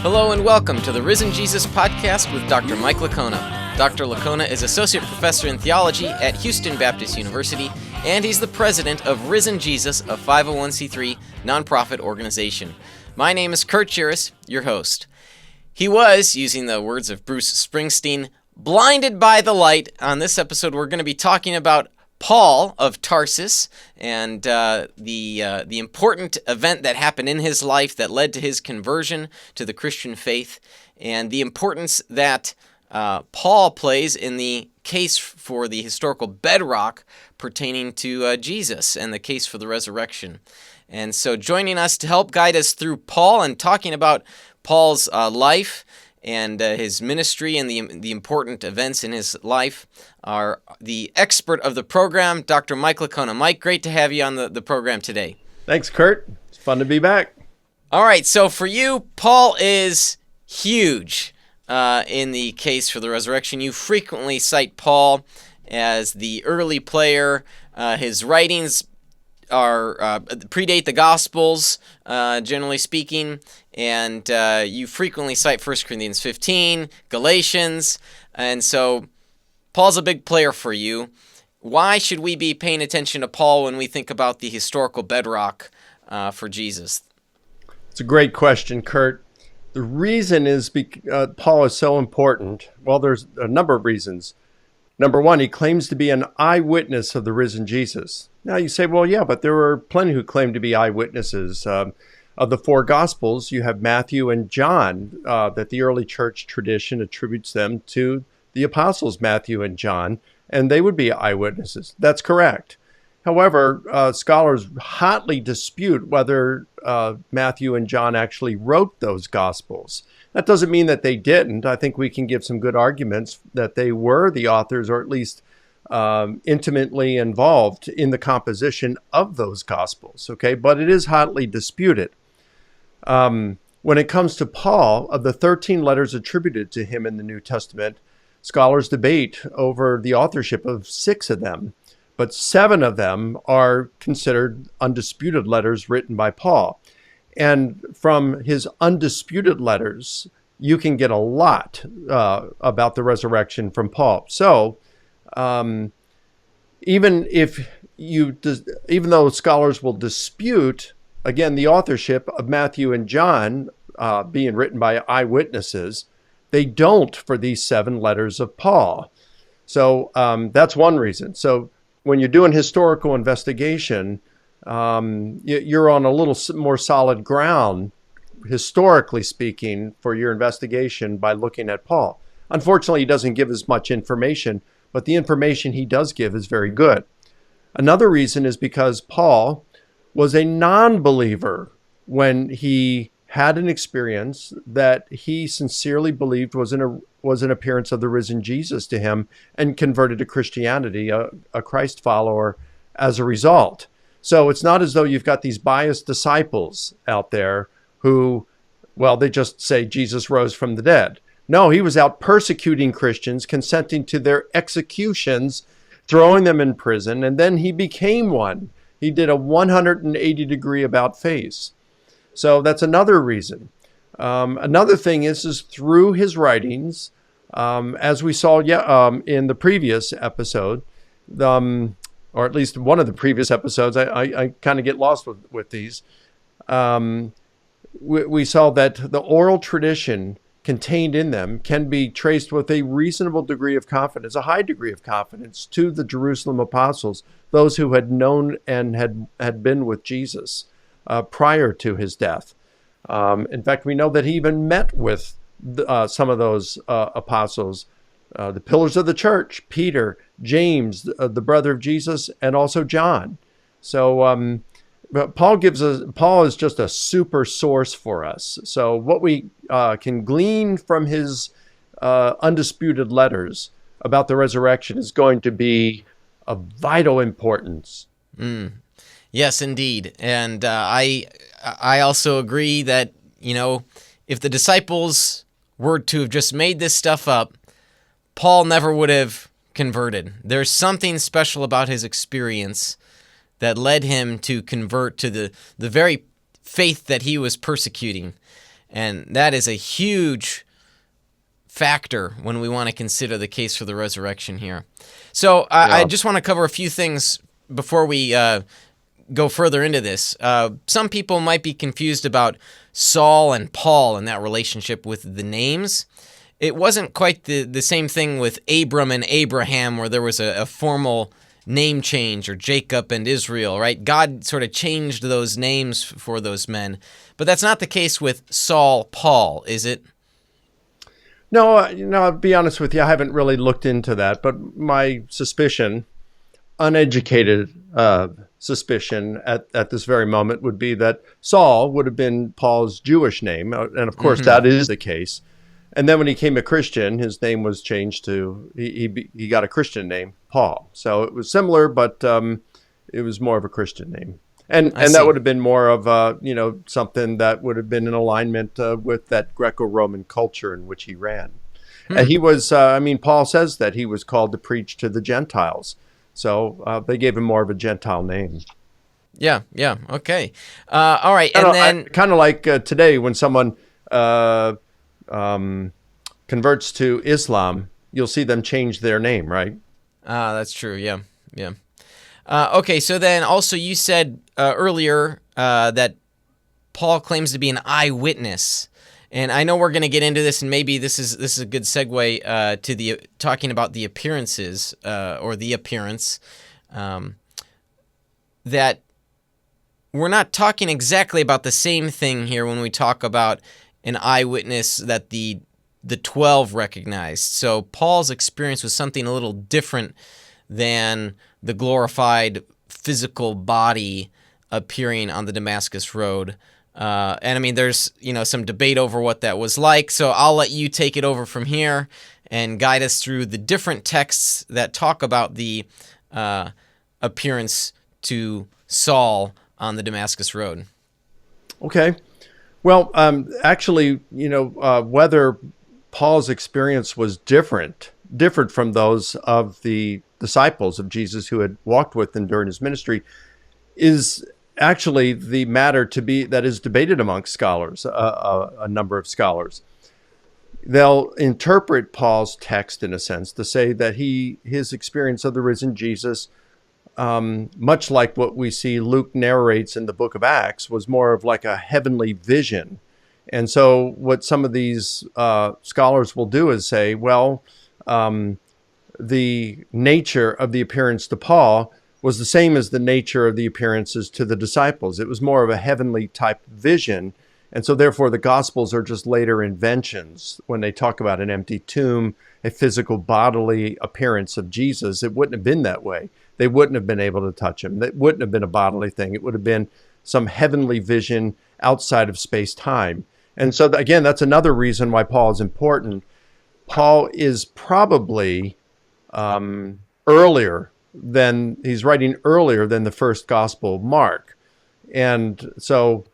Hello and welcome to the Risen Jesus Podcast with Dr. Mike Licona. Dr. Licona is Associate Professor in Theology at Houston Baptist University, and he's the President of Risen Jesus, a 501c3 nonprofit organization. My name is Kurt Juris, your host. He was, using the words of Bruce Springsteen, blinded by the light. On this episode, we're going to be talking about Paul of Tarsus and the important event that happened in his life that led to his conversion to the Christian faith, and the importance that Paul plays in the case for the historical bedrock pertaining to Jesus and the case for the resurrection. And so joining us to help guide us through Paul and talking about Paul's life and his ministry and the important events in his life are the expert of the program, Dr. Mike Licona. Mike, great to have you on the program today. Thanks, Kurt. It's fun to be back. All right, so for you, Paul is huge in the case for the resurrection. You frequently cite Paul as the early player. His writings are predate the Gospels, generally speaking, and you frequently cite 1 Corinthians 15, Galatians, and so Paul's a big player for you. Why should we be paying attention to Paul when we think about the historical bedrock for Jesus? It's a great question, Kurt. The reason is Paul is so important. Well, there's a number of reasons. Number one, he claims to be an eyewitness of the risen Jesus. Now you say, well, yeah, but there were plenty who claim to be eyewitnesses. Of the four Gospels, you have Matthew and John, that the early church tradition attributes them to the apostles, Matthew and John, and they would be eyewitnesses. That's correct. However, scholars hotly dispute whether Matthew and John actually wrote those Gospels. That doesn't mean that they didn't. I think we can give some good arguments that they were the authors, or at least intimately involved in the composition of those Gospels, okay? But it is hotly disputed. When it comes to Paul, of the 13 letters attributed to him in the New Testament, scholars debate over the authorship of 6 of them, but 7 of them are considered undisputed letters written by Paul. And from his undisputed letters, you can get a lot about the resurrection from Paul. So, even though scholars will dispute, again, the authorship of Matthew and John being written by eyewitnesses, they don't for these 7 letters of Paul. So that's one reason. So when you're doing historical investigation, you're on a little more solid ground, historically speaking, for your investigation by looking at Paul. Unfortunately, he doesn't give as much information, but the information he does give is very good. Another reason is because Paul was a non-believer when he had an experience that he sincerely believed was an appearance of the risen Jesus to him, and converted to Christianity, a Christ follower as a result. So it's not as though you've got these biased disciples out there who, well, they just say Jesus rose from the dead. No, he was out persecuting Christians, consenting to their executions, throwing them in prison, and then he became one. He did a 180-degree about-face. So that's another reason. Another thing is through his writings, as we saw in the previous episode, or at least one of the previous episodes, I kind of get lost with these. We saw that the oral tradition contained in them can be traced with a reasonable degree of confidence, a high degree of confidence, to the Jerusalem apostles, those who had known and had been with Jesus prior to his death. In fact, we know that he even met with some of those apostles, the pillars of the church, Peter, James, the brother of Jesus, and also John. So but Paul is just a super source for us. So what we can glean from his undisputed letters about the resurrection is going to be of vital importance. Yes, indeed. And I also agree that, if the disciples were to have just made this stuff up, Paul never would have converted. There's something special about his experience that led him to convert to the very faith that he was persecuting. And that is a huge factor when we want to consider the case for the resurrection here. So I just want to cover a few things before we go further into this. Some people might be confused about Saul and Paul and that relationship with the names. It wasn't quite the same thing with Abram and Abraham, where there was a formal name change, or Jacob and Israel, right? God sort of changed those names for those men. But that's not the case with Saul, Paul, is it? No, I'll be honest with you, I haven't really looked into that, but my suspicion, uneducated suspicion at this very moment, would be that Saul would have been Paul's Jewish name, and of course that is the case. And then when he became a Christian, his name was changed to, he got a Christian name, Paul. So it was similar, but it was more of a Christian name. And that would have been more of something that would have been in alignment with that Greco-Roman culture in which he ran. And he was, Paul says that he was called to preach to the Gentiles. So they gave him more of a Gentile name. Yeah, okay. All right, and then... Kind of like today when someone converts to Islam, you'll see them change their name, right? That's true, yeah. Okay, so then also you said earlier that Paul claims to be an eyewitness. And I know we're going to get into this, and maybe this is a good segue to the talking about the appearances or the appearance. That we're not talking exactly about the same thing here when we talk about an eyewitness that the 12 recognized. So Paul's experience was something a little different than the glorified physical body appearing on the Damascus Road. And there's some debate over what that was like, so I'll let you take it over from here and guide us through the different texts that talk about the appearance to Saul on the Damascus Road. Okay. Well, actually, whether Paul's experience was different from those of the disciples of Jesus who had walked with him during his ministry is actually the matter that is debated amongst scholars, a number of scholars. They'll interpret Paul's text in a sense to say that his experience of the risen Jesus, much like what we see Luke narrates in the book of Acts, was more of like a heavenly vision. And so what some of these scholars will do is say, well, the nature of the appearance to Paul was the same as the nature of the appearances to the disciples. It was more of a heavenly type vision. And so therefore the Gospels are just later inventions. When they talk about an empty tomb, a physical bodily appearance of Jesus, it wouldn't have been that way. They wouldn't have been able to touch him. That wouldn't have been a bodily thing. It would have been some heavenly vision outside of space-time. And so again, that's another reason why Paul is important. Paul is probably he's writing earlier than the first Gospel of Mark. And so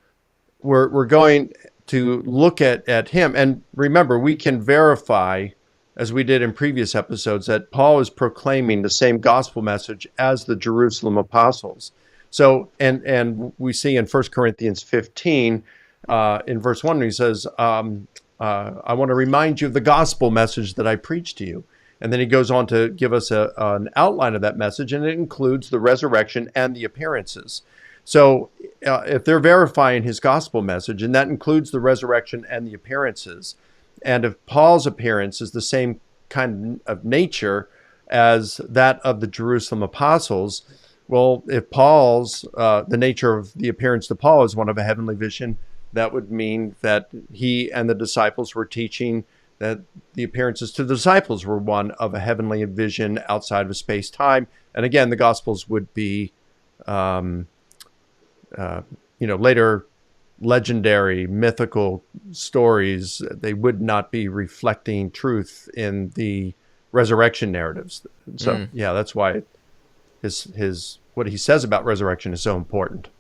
we're going to look at him. And remember, we can verify, as we did in previous episodes, that Paul is proclaiming the same gospel message as the Jerusalem apostles. So, and we see in 1 Corinthians 15, in verse 1, he says, I want to remind you of the gospel message that I preached to you. And then he goes on to give us an outline of that message, and it includes the resurrection and the appearances. So if they're verifying his gospel message, and that includes the resurrection and the appearances, and if Paul's appearance is the same kind of nature as that of the Jerusalem apostles, well, if Paul's, the nature of the appearance to Paul is one of a heavenly vision, that would mean that he and the disciples were teaching that the appearances to the disciples were one of a heavenly vision outside of space-time. And again, the Gospels would be, later legendary, mythical stories. They would not be reflecting truth in the resurrection narratives. So, that's why his what he says about resurrection is so important.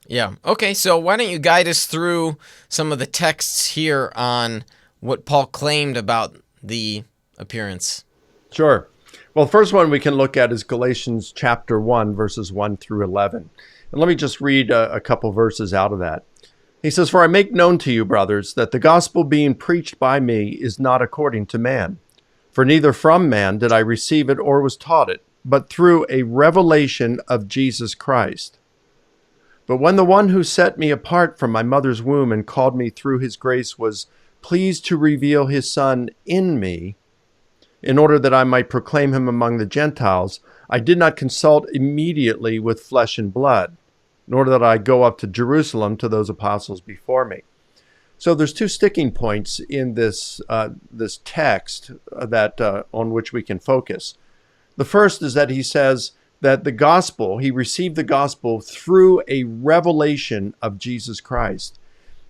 Yeah. Okay, so why don't you guide us through some of the texts here on what Paul claimed about the appearance? Sure. Well, the first one we can look at is Galatians chapter 1, verses 1 through 11. And let me just read a couple verses out of that. He says, "For I make known to you, brothers, that the gospel being preached by me is not according to man. For neither from man did I receive it or was taught it, but through a revelation of Jesus Christ. But when the one who set me apart from my mother's womb and called me through his grace was pleased to reveal his Son in me, in order that I might proclaim him among the Gentiles, I did not consult immediately with flesh and blood, nor did I go up to Jerusalem to those apostles before me." So there's two sticking points in this text that on which we can focus. The first is that he says that he received the gospel through a revelation of Jesus Christ.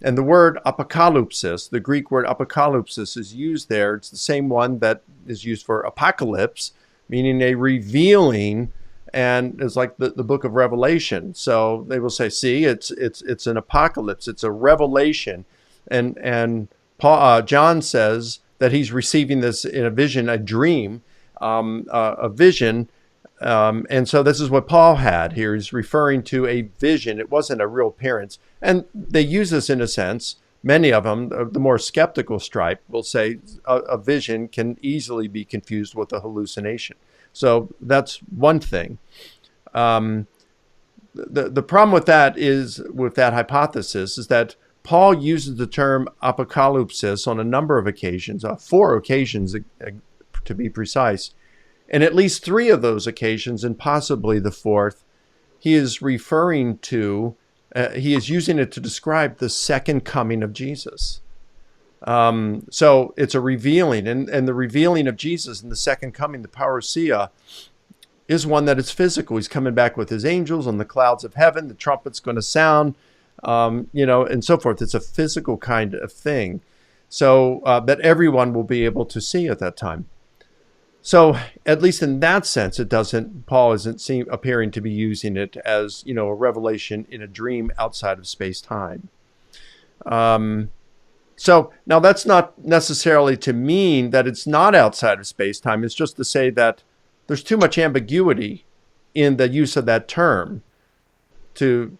And the word apocalypsis, the Greek word apocalypsis, is used there. It's the same one that is used for apocalypse, meaning a revealing, and it's like the book of Revelation. So they will say, see, it's an apocalypse, it's a revelation. And John says that he's receiving this in a vision, a dream, a vision. And so this is what Paul had here. He's referring to a vision. It wasn't a real appearance. And they use this in a sense. Many of them, the more skeptical stripe, will say a vision can easily be confused with a hallucination. So that's one thing. The problem with that hypothesis is that Paul uses the term apocalypsis on a number of occasions, 4 occasions to be precise. And at least 3 of those occasions, and possibly the 4th, he is referring to, he is using it to describe the second coming of Jesus. So it's a revealing, and the revealing of Jesus in the second coming, the parousia, is one that is physical. He's coming back with his angels on the clouds of heaven. The trumpet's going to sound, and so forth. It's a physical kind of thing, so that everyone will be able to see at that time. So at least in that sense, Paul isn't appearing to be using it as, a revelation in a dream outside of space-time. So now that's not necessarily to mean that it's not outside of space-time. It's just to say that there's too much ambiguity in the use of that term to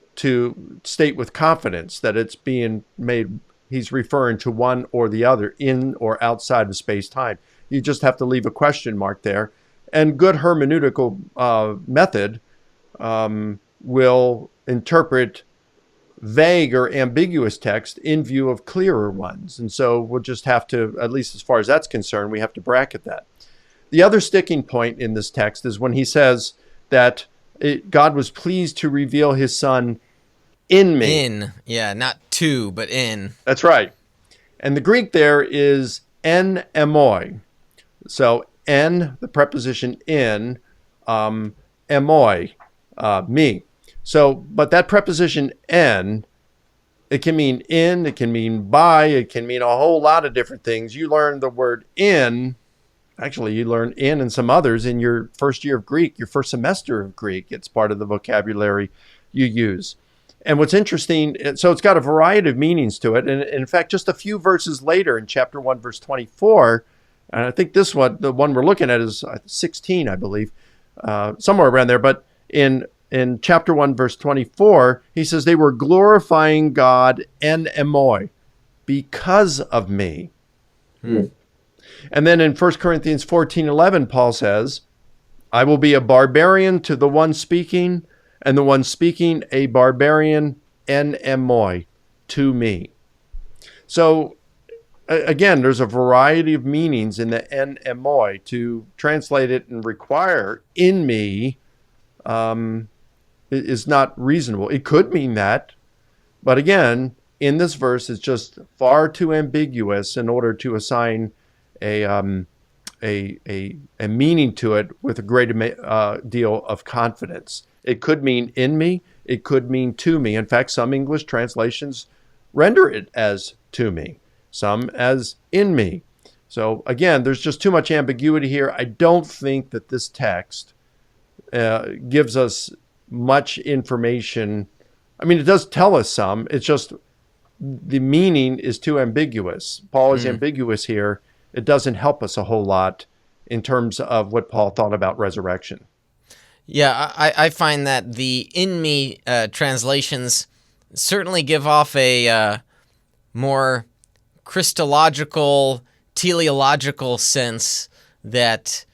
state with confidence that it's being made, he's referring to one or the other, in or outside of space-time. You just have to leave a question mark there. And good hermeneutical method will interpret vague or ambiguous text in view of clearer ones. And so we'll just have to, at least as far as that's concerned, we have to bracket that. The other sticking point in this text is when he says that God was pleased to reveal his Son in me. In, yeah, not to, but in. That's right. And the Greek there is en emoi. So en, the preposition in, emoi, me. So, but that preposition en, it can mean in, it can mean by, it can mean a whole lot of different things. You learn the word in, actually you learn in and some others in your first year of Greek, your first semester of Greek. It's part of the vocabulary you use. And what's interesting, so it's got a variety of meanings to it. And in fact, just a few verses later in chapter 1, verse 24, and I think this one, the one we're looking at is 16, I believe, somewhere around there. But in chapter 1, verse 24, he says, they were glorifying God en emoi, because of me. And then in 1 Corinthians 14:11, Paul says, I will be a barbarian to the one speaking, and the one speaking a barbarian en emoi, to me. So again, there's a variety of meanings in the en emoi. To translate it and require in me is not reasonable. It could mean that, but again, in this verse, it's just far too ambiguous in order to assign a meaning to it with a great deal of confidence. It could mean in me. It could mean to me. In fact, some English translations render it as to me, some as in me. So again, there's just too much ambiguity here. I don't think that this text gives us much information. I mean, it does tell us some. It's just the meaning is too ambiguous. Paul is ambiguous here. It doesn't help us a whole lot in terms of what Paul thought about resurrection. Yeah, I find that the in me translations, certainly give off a more Christological, teleological sense that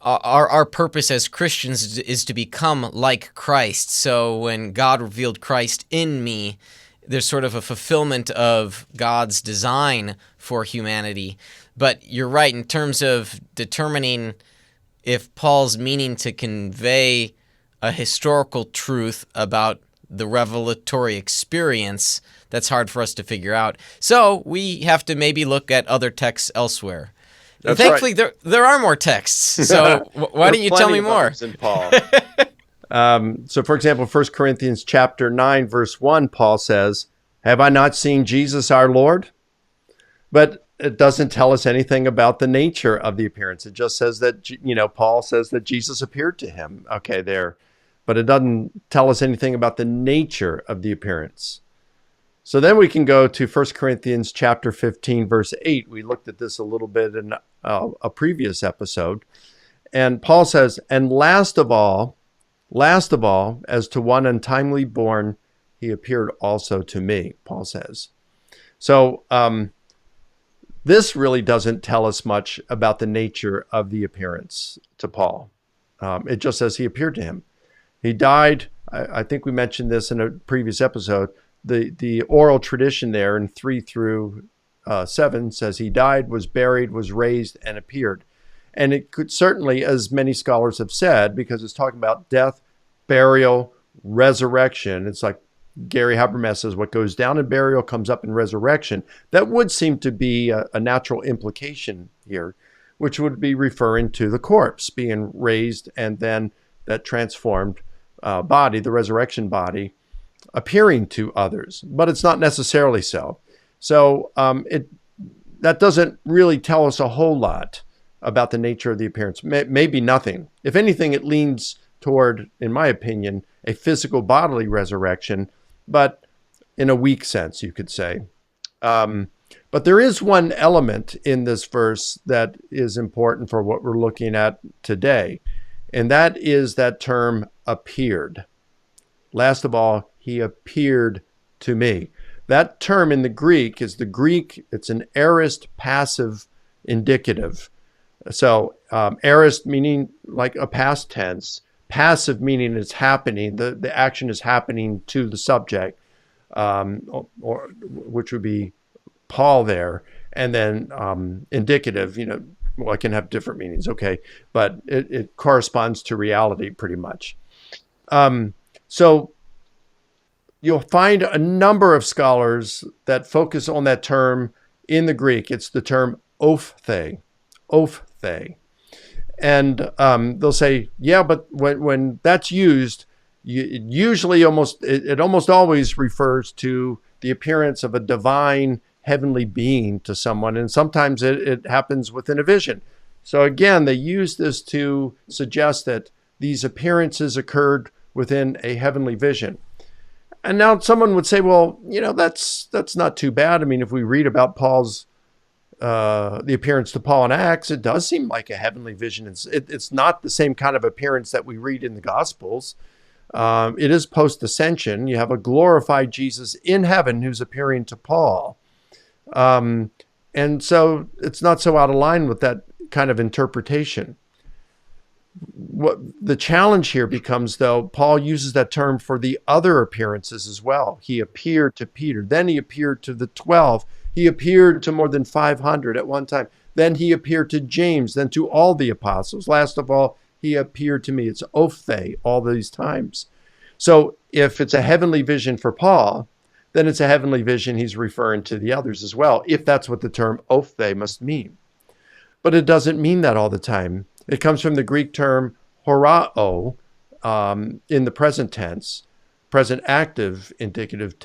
our purpose as Christians is to become like Christ. So when God revealed Christ in me, there's sort of a fulfillment of God's design for humanity. But you're right, in terms of determining if Paul's meaning to convey a historical truth about the revelatory experience, that's hard for us to figure out. So we have to maybe look at other texts elsewhere. That's thankfully, right. there are more texts. So why don't you tell me more? In Paul. So, for example, 1 Corinthians chapter 9, verse 1, Paul says, "Have I not seen Jesus our Lord?" But it doesn't tell us anything about the nature of the appearance. It just says that, Paul says that Jesus appeared to him. Okay, there. But it doesn't tell us anything about the nature of the appearance. So then we can go to 1 Corinthians chapter 15, verse 8. We looked at this a little bit in a previous episode. And Paul says, "And last of all, as to one untimely born, he appeared also to me," Paul says. So this really doesn't tell us much about the nature of the appearance to Paul. It just says he appeared to him. He died. I think we mentioned this in a previous episode. The oral tradition there in 3 through 7 says he died, was buried, was raised, and appeared. And it could certainly, as many scholars have said, because it's talking about death, burial, resurrection. It's like Gary Habermas says, what goes down in burial comes up in resurrection. That would seem to be a natural implication here, which would be referring to the corpse being raised and then that transformed body, the resurrection body, appearing to others. But it's not necessarily so. So that doesn't really tell us a whole lot about the nature of the appearance. Maybe nothing. If anything, it leans toward, in my opinion, a physical bodily resurrection, but in a weak sense, you could say. But there is one element in this verse that is important for what we're looking at today, and that is that term appeared. Last of all, he appeared to me. That term in the Greek is it's an aorist passive indicative. So aorist meaning like a past tense, passive meaning it's happening, the action is happening to the subject, or which would be Paul there, and then indicative, well, it can have different meanings, okay, but it corresponds to reality pretty much. So you'll find a number of scholars that focus on that term in the Greek. It's the term ophthe. And they'll say, yeah, but when that's used, it almost always refers to the appearance of a divine heavenly being to someone. And sometimes it happens within a vision. So again, they use this to suggest that these appearances occurred within a heavenly vision. And now someone would say, well, that's not too bad. I mean, if we read about Paul's the appearance to Paul in Acts, it does seem like a heavenly vision. It's not the same kind of appearance that we read in the Gospels. It is post-ascension. You have a glorified Jesus in heaven who's appearing to Paul. And so it's not so out of line with that kind of interpretation. What the challenge here becomes, though, Paul uses that term for the other appearances as well. He appeared to Peter. Then he appeared to the 12. He appeared to more than 500 at one time. Then he appeared to James, then to all the apostles. Last of all, he appeared to me. It's ophthe all these times. So if it's a heavenly vision for Paul, then it's a heavenly vision he's referring to the others as well, if that's what the term ophthe must mean. But it doesn't mean that all the time. It comes from the Greek term horao in the present tense. Present active indicative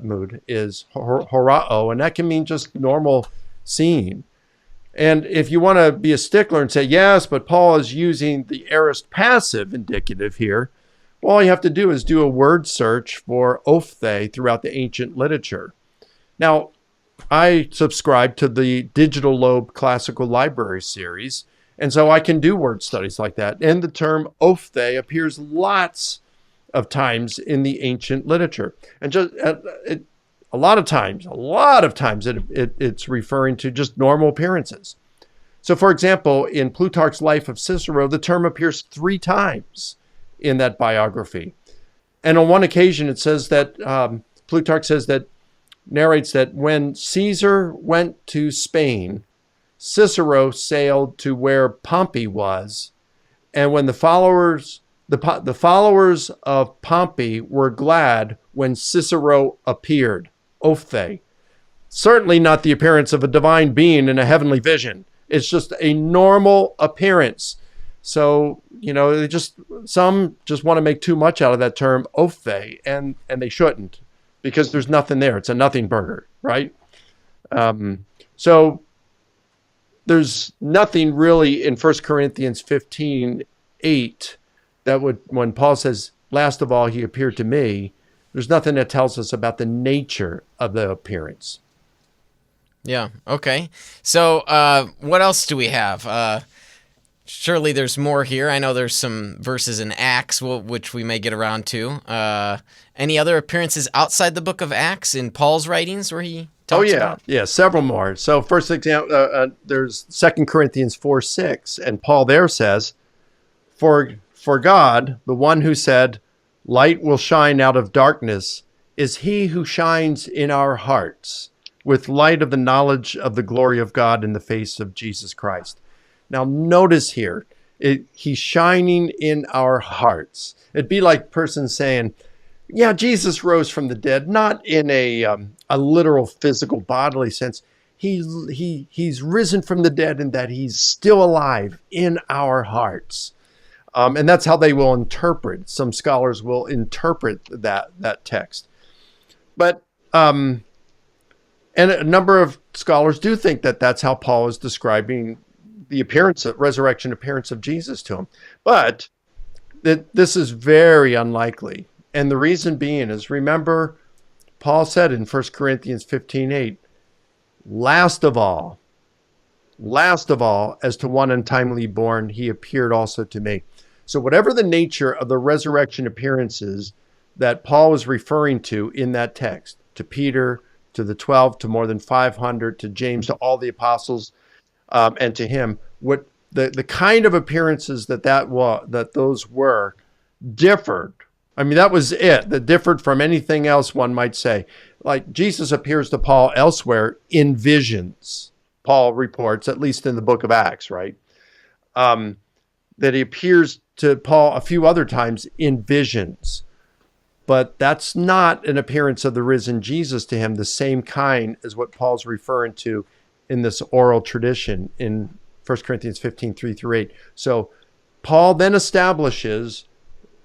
mood is horao, and that can mean just normal seeing. And if you want to be a stickler and say, yes, but Paul is using the aorist passive indicative here, well, all you have to do is do a word search for ophthe throughout the ancient literature. Now, I subscribe to the Digital Lobe Classical Library series, and so I can do word studies like that. And the term ophthe appears lots of times in the ancient literature. And just a lot of times it's referring to just normal appearances. So, for example, in Plutarch's Life of Cicero, the term appears 3 times in that biography. And on one occasion, it says that Plutarch narrates that when Caesar went to Spain, Cicero sailed to where Pompey was, and when the followers of Pompey were glad when Cicero appeared. Ophthe. Certainly not the appearance of a divine being in a heavenly vision. It's just a normal appearance. So, some just want to make too much out of that term ophthe, and they shouldn't, because there's nothing there. It's a nothing burger, right? So there's nothing really in 1 Corinthians 15:8 that would, when Paul says, last of all, he appeared to me, there's nothing that tells us about the nature of the appearance. Yeah, okay. So what else do we have? Surely there's more here. I know there's some verses in Acts, which we may get around to. Any other appearances outside the book of Acts in Paul's writings where he talks about? Yeah, several more. So first example, there's 2 Corinthians 4:6, and Paul there says, For God, the one who said, light will shine out of darkness, is he who shines in our hearts with light of the knowledge of the glory of God in the face of Jesus Christ. Now notice here, he's shining in our hearts. It'd be like a person saying, yeah, Jesus rose from the dead, not in a literal physical bodily sense. He's risen from the dead in that he's still alive in our hearts. And that's how they will interpret. Some scholars will interpret that text. But, and a number of scholars do think that that's how Paul is describing the resurrection appearance of Jesus to him. But this is very unlikely. And the reason being is, remember, Paul said in 1 Corinthians 15:8, last of all, as to one untimely born, he appeared also to me. So whatever the nature of the resurrection appearances that Paul was referring to in that text, to Peter, to the 12, to more than 500, to James, to all the apostles, and to him, what the kind of appearances that those were differed. I mean, that was it, that differed from anything else one might say. Like Jesus appears to Paul elsewhere in visions. Paul reports, at least in the book of Acts, right? That he appears to Paul a few other times in visions. But that's not an appearance of the risen Jesus to him, the same kind as what Paul's referring to in this oral tradition in 1 Corinthians 15:3-8. So Paul then establishes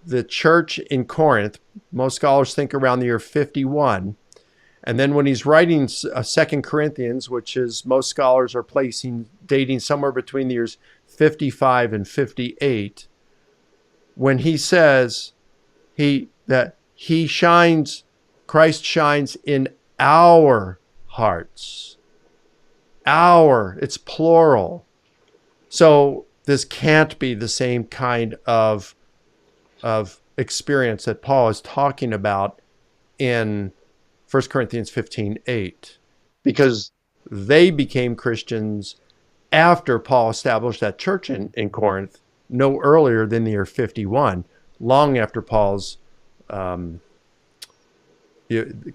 the church in Corinth. Most scholars think around the year 51. And then when he's writing 2 Corinthians, which is most scholars are dating somewhere between the years 55 and 58, when he says Christ shines in our hearts. It's plural. So this can't be the same kind of experience that Paul is talking about in 1 Corinthians 15:8, because they became Christians after Paul established that church in Corinth, no earlier than the year 51, long after Paul's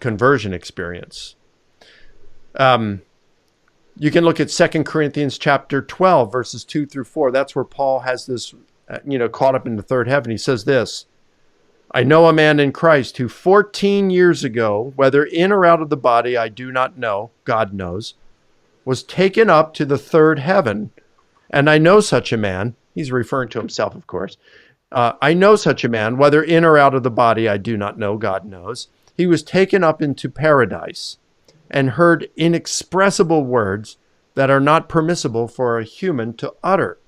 conversion experience. You can look at 2 Corinthians chapter 12, verses 2-4. That's where Paul has this, caught up in the third heaven. He says this, I know a man in Christ who 14 years ago, whether in or out of the body, I do not know, God knows, was taken up to the third heaven. And I know such a man, he's referring to himself, of course. I know such a man, whether in or out of the body, I do not know, God knows. He was taken up into paradise and heard inexpressible words that are not permissible for a human to utter.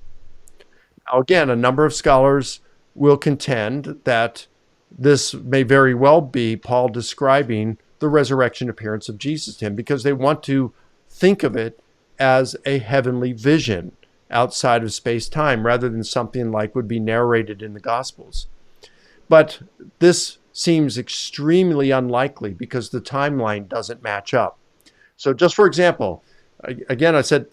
Now, again, a number of scholars will contend that this may very well be Paul describing the resurrection appearance of Jesus to him, because they want to think of it as a heavenly vision outside of space-time, rather than something like would be narrated in the Gospels. But this seems extremely unlikely because the timeline doesn't match up. So just for example, again, I said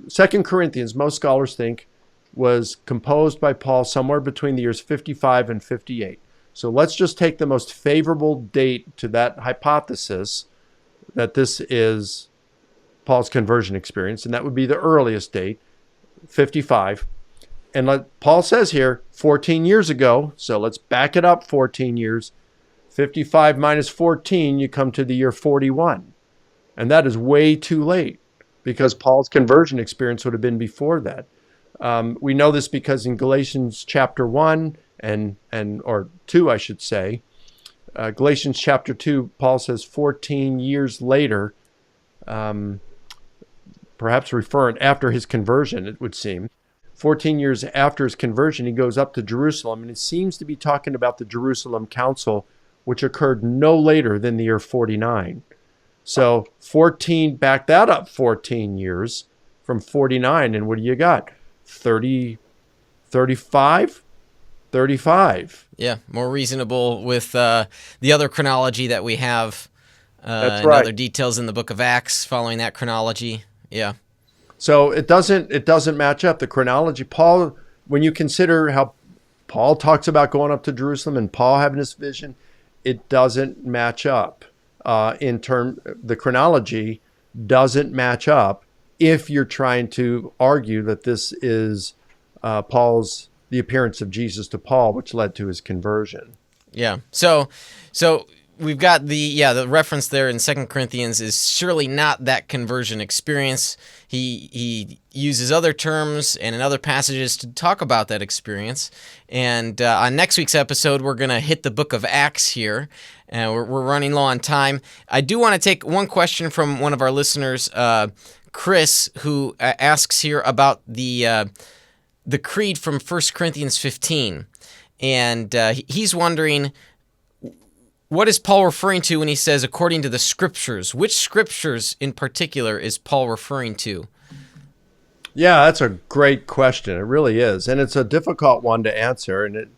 Second Corinthians, most scholars think, was composed by Paul somewhere between the years 55 and 58. So let's just take the most favorable date to that hypothesis that this is Paul's conversion experience, and that would be the earliest date, 55. And Paul says here, 14 years ago, so let's back it up 14 years. 55 minus 14, you come to the year 41. And that is way too late because Paul's conversion experience would have been before that. We know this because in Galatians chapter 1 or 2, I should say, Galatians chapter 2, Paul says 14 years later, perhaps referring after his conversion, it would seem. 14 years after his conversion, he goes up to Jerusalem, and it seems to be talking about the Jerusalem Council, which occurred no later than the year 49. So 14, back that up 14 years from 49, and what do you got? 30, 35? 35. Yeah, more reasonable with the other chronology that we have. That's and right. Other details in the book of Acts following that chronology. Yeah. So it doesn't match up. The chronology, Paul, when you consider how Paul talks about going up to Jerusalem and Paul having this vision, it doesn't match up. The chronology doesn't match up if you're trying to argue that this is the appearance of Jesus to Paul, which led to his conversion. Yeah. So we've got the reference there in 2 Corinthians is surely not that conversion experience. He uses other terms and in other passages to talk about that experience. And on next week's episode, we're going to hit the book of Acts here. We're running low on time. I do want to take one question from one of our listeners, Chris, who asks here about the creed from 1 Corinthians 15. And he's wondering, what is Paul referring to when he says, according to the scriptures? Which scriptures in particular is Paul referring to? Yeah, that's a great question. It really is. And it's a difficult one to answer. And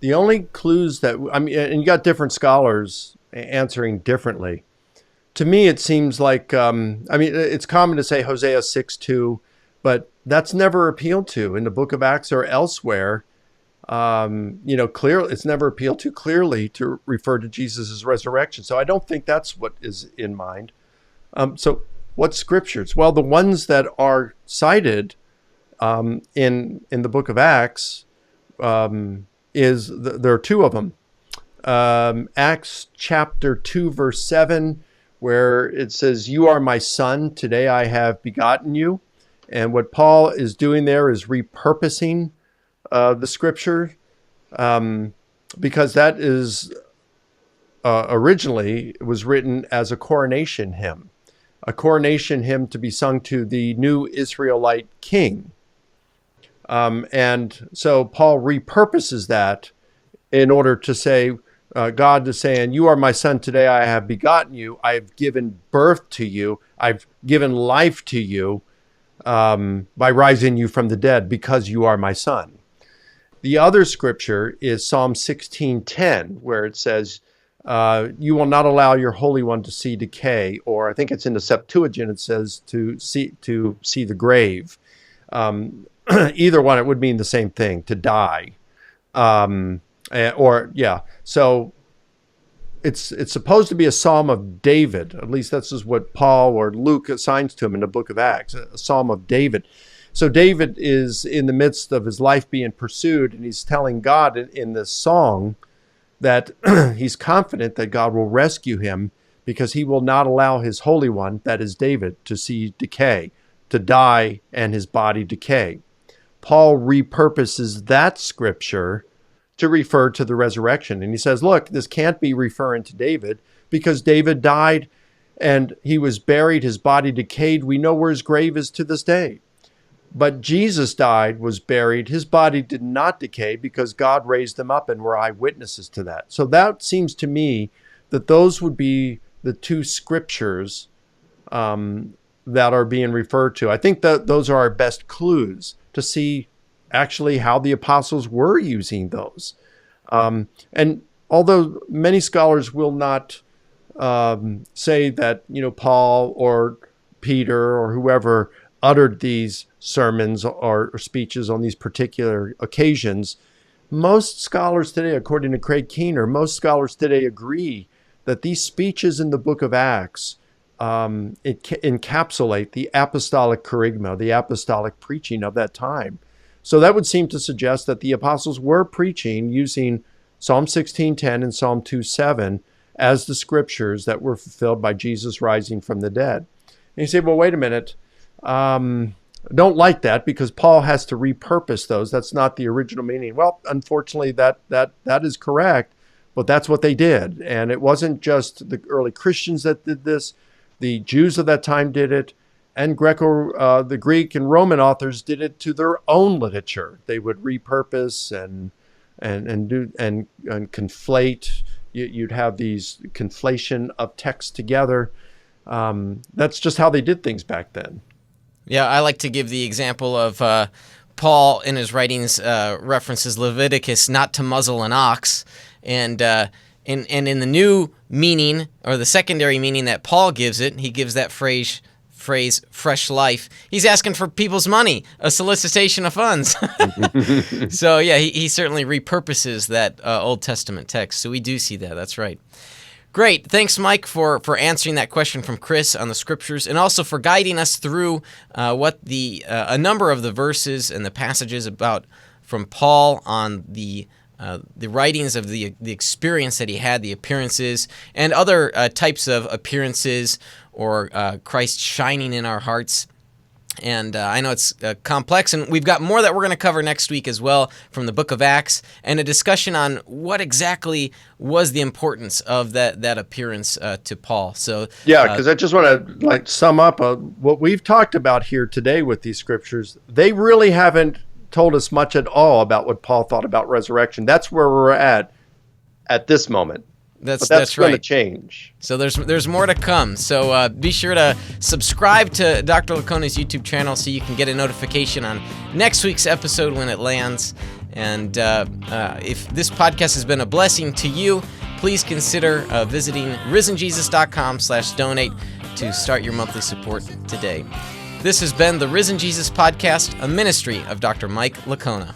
the only clues and you got different scholars answering differently. To me, it seems like, it's common to say Hosea 6:2, but that's never appealed to in the book of Acts or elsewhere. Clearly, it's never appealed to clearly to refer to Jesus' resurrection. So I don't think that's what is in mind. So what scriptures? Well, the ones that are cited in the book of Acts there are two of them. Acts chapter 2, verse 7, where it says, "You are my son, today I have begotten you." And what Paul is doing there is repurposing the scripture, because that is originally was written as a coronation hymn to be sung to the new Israelite king. And so Paul repurposes that in order to say, God is saying, "You are my son, today I have begotten you. I've given birth to you. I've given life to you by rising you from the dead because you are my son." The other scripture is Psalm 16:10, where it says, "You will not allow your Holy One to see decay," or I think it's in the Septuagint, it says to see the grave. Either one, it would mean the same thing, to die. So it's supposed to be a Psalm of David. At least this is what Paul or Luke assigns to him in the book of Acts, a Psalm of David. So David is in the midst of his life being pursued, and he's telling God in this song that he's confident that God will rescue him because he will not allow his Holy One, that is David, to see decay, to die and his body decay. Paul repurposes that scripture to refer to the resurrection. And he says, look, this can't be referring to David because David died and he was buried, his body decayed. We know where his grave is to this day. But Jesus died, was buried. His body did not decay because God raised him up, and we're eyewitnesses to that. So that seems to me that those would be the two scriptures that are being referred to. I think that those are our best clues to see actually how the apostles were using those. And although many scholars will not say that, Paul or Peter or whoever uttered these sermons or speeches on these particular occasions, most scholars today, according to Craig Keener, most scholars today agree that these speeches in the book of Acts encapsulate the apostolic kerygma, the apostolic preaching of that time. So that would seem to suggest that the apostles were preaching using Psalm 16:10 and Psalm 2:7 as the scriptures that were fulfilled by Jesus rising from the dead. And you say, well, wait a minute. Don't like that because Paul has to repurpose those. That's not the original meaning. Well, unfortunately, that is correct, but that's what they did. And it wasn't just the early Christians that did this. The Jews of that time did it, and the Greek and Roman authors did it to their own literature. They would repurpose and conflate. You'd have these conflation of texts together. That's just how they did things back then. Yeah, I like to give the example of Paul in his writings references Leviticus not to muzzle an ox, and in the new meaning or the secondary meaning that Paul gives it, he gives that phrase fresh life. He's asking for people's money, a solicitation of funds. So yeah, he certainly repurposes that Old Testament text. So we do see that. That's right. Great. Thanks, Mike, for answering that question from Chris on the scriptures, and also for guiding us through what a number of the verses and the passages about from Paul on the writings of the experience that he had, the appearances, and other types of appearances or Christ shining in our hearts. And I know it's complex, and we've got more that we're going to cover next week as well from the book of Acts, and a discussion on what exactly was the importance of that appearance to Paul. So yeah, because I just want to sum up what we've talked about here today with these scriptures. They really haven't told us much at all about what Paul thought about resurrection. That's where we're at this moment. That's right. going to change. So there's more to come. So be sure to subscribe to Dr. Lacona's YouTube channel so you can get a notification on next week's episode when it lands. And if this podcast has been a blessing to you, please consider visiting risenjesus.com/donate to start your monthly support today. This has been the Risen Jesus Podcast, a ministry of Dr. Mike Lacona.